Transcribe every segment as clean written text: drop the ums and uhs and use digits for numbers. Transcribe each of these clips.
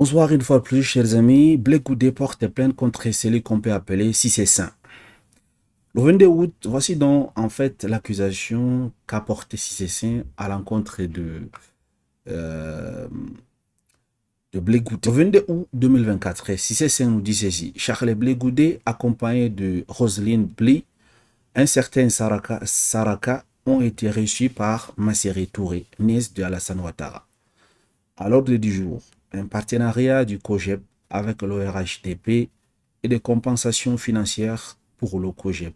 Bonsoir une fois de plus, chers amis. Blé Goudé porte plainte contre celui qu'on peut appeler Cissé Saint. Le 22 août, voici donc en fait l'accusation qu'a porté Cissé Saint à l'encontre de Blé Goudé. Le 22 août 2024, Cissé Saint nous dit ceci. Charles Blé Goudé, accompagné de Roselyne Bly, un certain Saraka ont été reçus par Masséré Touré, nièce de Alassane Ouattara. À l'ordre du jour, un partenariat du COGEP avec l'ORHDP et des compensations financières pour le COGEP.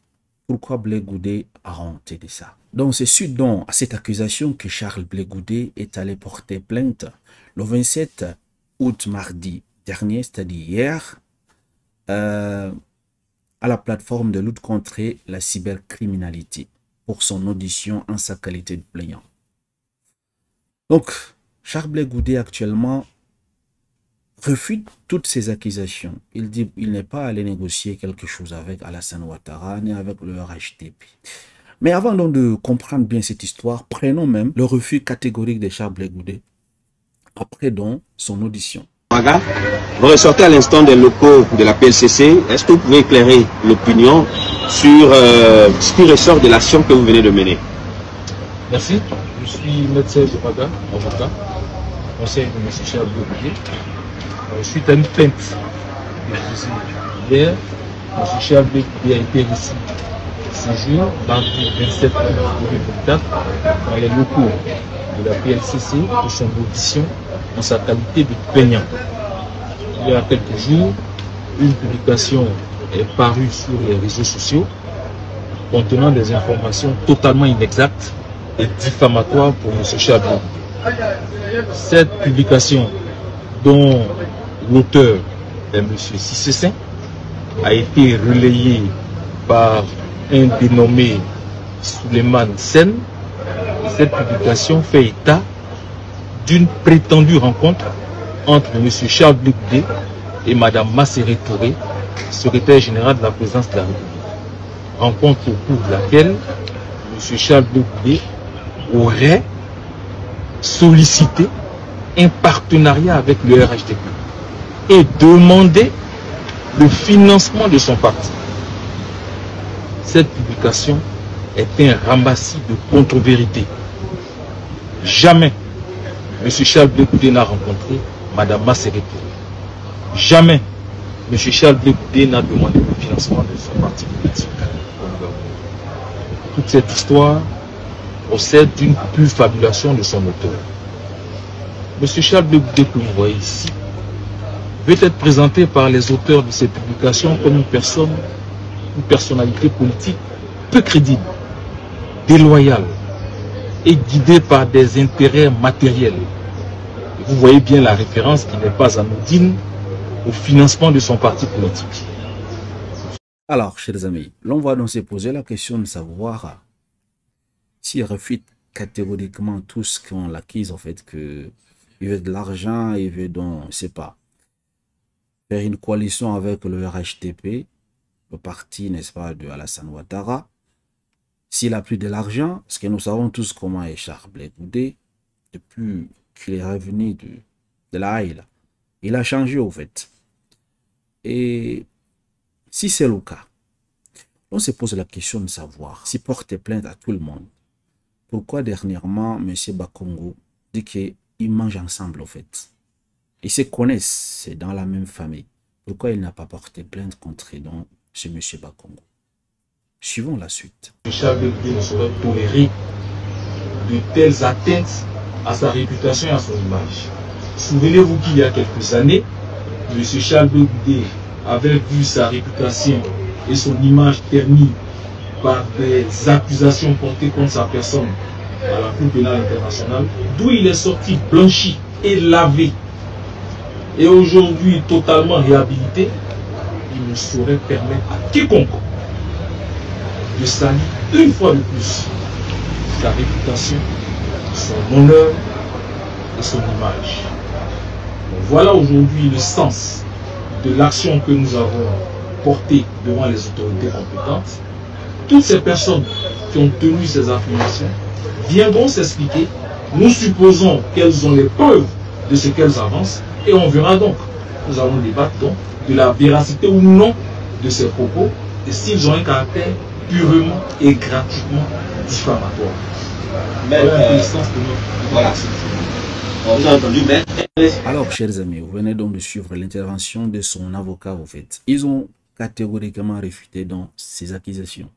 Pourquoi Blé Goudé a honte de ça? Donc c'est suite donc à cette accusation que Charles Blé Goudé est allé porter plainte le 27 août mardi dernier, c'est-à-dire hier, à la plateforme de lutte contre la cybercriminalité pour son audition en sa qualité de plaignant. Donc, Charles Blé Goudé actuellement refute toutes ces accusations. Il dit qu'il n'est pas allé négocier quelque chose avec Alassane Ouattara ni avec le RHDP. Mais avant donc de comprendre bien cette histoire, prenons même le refus catégorique de Charles Blé Goudé après donc son audition. Vous ressortez à l'instant des locaux de la PLCC. Est-ce que vous pouvez éclairer l'opinion sur ce qui ressort de l'action que vous venez de mener? Merci. Je suis médecin de Paga, avocat, conseil de M. Charles Blé Goudé. Suite à une plainte hier, M. Charles Blé Goudé a été reçu ce jour, mardi 27 août 2024, dans les locaux de la PLCC pour son audition en sa qualité de plaignant. Il y a quelques jours, une publication est parue sur les réseaux sociaux contenant des informations totalement inexactes et diffamatoires pour M. Charles Blé Goudé. Cette publication, dont l'auteur est M. Cissé Saint, a été relayée par un dénommé Souleymane Sen. Cette publication fait état d'une prétendue rencontre entre M. Charles Blé Goudé et Mme Masséré Touré, secrétaire générale de la présidence de la République. Rencontre au cours de laquelle M. Charles Blé Goudé aurait sollicité un partenariat avec le RHDP et demandé le financement de son parti. Cette publication est un ramassis de contre-vérités. Jamais M. Charles Blé Goudé n'a rencontré Mme Masséré Touré. Jamais M. Charles Blé Goudé n'a demandé le financement de son parti politique. Toute cette histoire procède d'une pure fabulation de son auteur. M. Charles Blé Goudé, que vous voyez ici, veut être présenté par les auteurs de ces publications comme une personnalité politique peu crédible, déloyale et guidée par des intérêts matériels. Vous voyez bien la référence qui n'est pas anodine au financement de son parti politique. Alors, chers amis, l'on va donc se poser la question de savoir s'il refute catégoriquement tout ce qu'on l'acquise, en fait, que il veut de l'argent, il veut donc, je ne sais pas, faire une coalition avec le RHDP, le parti, n'est-ce pas, de Alassane Ouattara. S'il a plus de l'argent, parce que nous savons tous comment est Charles Blé Goudé, depuis qu'il est revenu de la Haïla, il a changé au fait. Et si c'est le cas, on se pose la question de savoir s'il porte plainte à tout le monde. Pourquoi dernièrement, M. Bakongo dit qu'ils mangent ensemble au fait? Ils se connaissent, c'est dans la même famille. Pourquoi il n'a pas porté plainte contre donc ce M. Bakongo? Suivons la suite. Charles Blé Goudé ne saurait tolérer de telles atteintes à sa réputation et à son image. Souvenez-vous qu'il y a quelques années, M. Charles Blé Goudé avait vu sa réputation et son image ternie par des accusations portées contre sa personne à la Cour pénale internationale, d'où il est sorti blanchi et lavé. Et aujourd'hui totalement réhabilité, il ne saurait permettre à quiconque de salir une fois de plus sa réputation, son honneur et son image. Donc voilà aujourd'hui le sens de l'action que nous avons portée devant les autorités compétentes. Toutes ces personnes qui ont tenu ces affirmations viendront s'expliquer. Nous supposons qu'elles ont les preuves de ce qu'elles avancent Et on verra donc, nous allons débattre donc de la véracité ou non de ces propos et s'ils ont un caractère purement et gratuitement diffamatoire. Mais, voilà. On a entendu, mais... Alors, chers amis, vous venez donc de suivre l'intervention de son avocat, au fait. Ils ont catégoriquement réfuté dans ces accusations.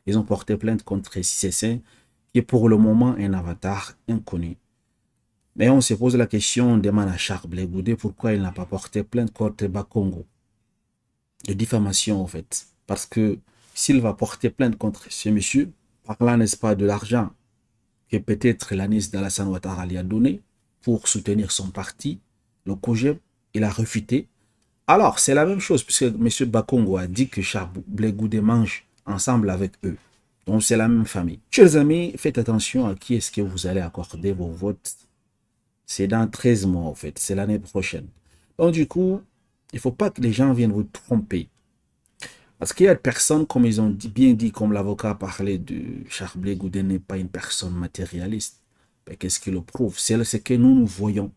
Ils ont porté plainte contre Cissé, qui est pour le moment un avatar inconnu. Mais on se pose la question, on demande à Charles Blé Goudé pourquoi il n'a pas porté plainte contre Bakongo. De diffamation, en fait. Parce que s'il va porter plainte contre ce monsieur, parlant, n'est-ce pas, de l'argent que peut-être l'ANIS d'Alassane Ouattara lui a donné pour soutenir son parti, le COJEP, il a refuté. Alors, c'est la même chose, puisque M. Bakongo a dit que Charles Blé Goudé mange ensemble avec eux. Donc, c'est la même famille. Chers amis, faites attention à qui est-ce que vous allez accorder vos votes. C'est dans 13 mois, en fait. C'est l'année prochaine. Donc, du coup, il ne faut pas que les gens viennent vous tromper. Parce qu'il y a des personnes, comme ils ont bien dit, comme l'avocat a parlé de Charles Blé Goudé n'est pas une personne matérialiste. Mais qu'est-ce qui le prouve? C'est ce que nous voyons.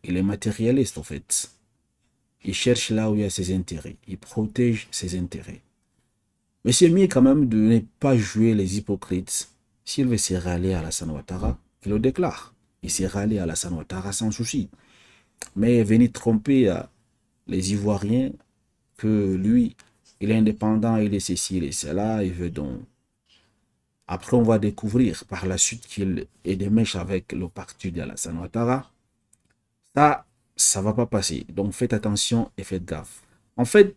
Il est matérialiste, en fait. Il cherche là où il y a ses intérêts. Il protège ses intérêts. Mais c'est mieux quand même de ne pas jouer les hypocrites. S'il veut se rallier à Alassane Ouattara, il le déclare. Il s'est rallié à Alassane Ouattara sans souci. Mais venir tromper les Ivoiriens que lui, il est indépendant, il est ceci, il est cela, il veut donc... Après, on va découvrir par la suite qu'il est des mèches avec le parti d'Alassane Ouattara. Ça ne va pas passer. Donc, faites attention et faites gaffe. En fait,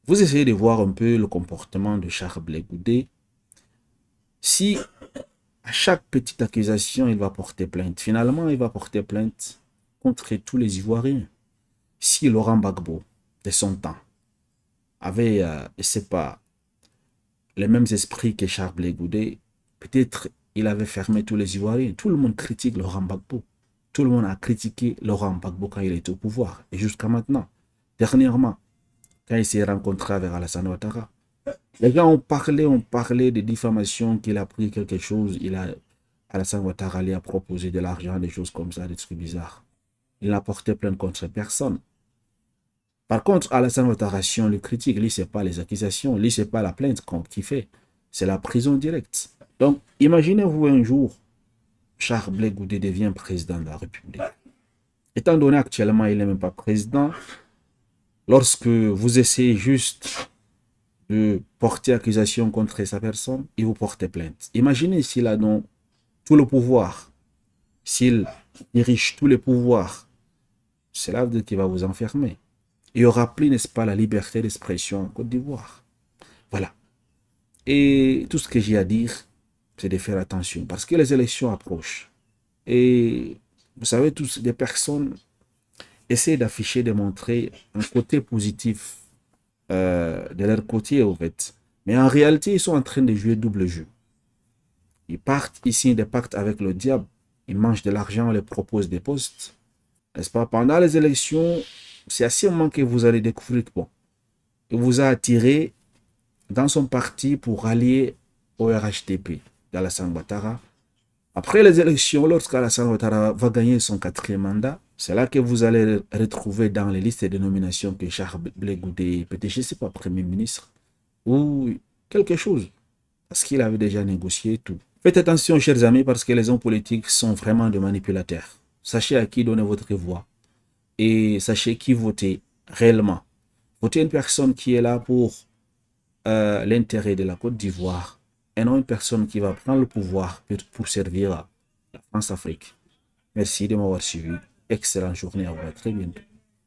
vous essayez de voir un peu le comportement de Charles Blé Goudé. Si à chaque petite accusation, il va porter plainte, finalement, il va porter plainte contre tous les Ivoiriens. Si Laurent Gbagbo, de son temps, avait, je ne sais pas, les mêmes esprits que Charles Blé Goudé, peut-être il avait fermé tous les Ivoiriens. Tout le monde critique Laurent Gbagbo. Tout le monde a critiqué Laurent Gbagbo quand il était au pouvoir. Et jusqu'à maintenant, dernièrement, quand il s'est rencontré avec Alassane Ouattara, les gens ont parlé de diffamation, qu'il a pris quelque chose, Alassane Ouattara lui a proposé de l'argent, des choses comme ça, des trucs bizarres. Il n'a porté plainte contre personne. Par contre, Alassane Ouattara, si on le critique, lui, ce n'est pas les accusations, lui, ce n'est pas la plainte qu'il fait, c'est la prison directe. Donc, imaginez-vous un jour, Charles Blé Goudé devient président de la République. Étant donné actuellement, il n'est même pas président, lorsque vous essayez juste de porter accusation contre sa personne, il vous porte plainte. Imaginez s'il a donc tout le pouvoir, s'il dirige tous les pouvoirs, cela veut dire qu'il va vous enfermer. Il n'y aura plus, n'est-ce pas, la liberté d'expression en Côte d'Ivoire. Voilà. Et tout ce que j'ai à dire, c'est de faire attention, parce que les élections approchent. Et vous savez, tous des personnes essaient d'afficher, de montrer un côté positif de leur côté, en fait. Mais en réalité, ils sont en train de jouer double jeu. Ils partent, ils signent des pactes avec le diable, ils mangent de l'argent, on les propose des postes. N'est-ce pas? Pendant les élections, c'est à ce moment que vous allez découvrir que bon, il vous a attiré dans son parti pour allier au RHDP d'Alassane Ouattara. Après les élections, lorsqu'Alassane Ouattara va gagner son 4e mandat, c'est là que vous allez retrouver dans les listes de nominations que Charles Blé Goudé, peut-être, je ne sais pas, Premier ministre, ou quelque chose, parce qu'il avait déjà négocié tout. Faites attention, chers amis, parce que les hommes politiques sont vraiment des manipulateurs. Sachez à qui donner votre voix. Et sachez qui voter réellement. Votez une personne qui est là pour l'intérêt de la Côte d'Ivoire et non une personne qui va prendre le pouvoir pour servir la France-Afrique. Merci de m'avoir suivi. Excellente journée à vous. À très bientôt.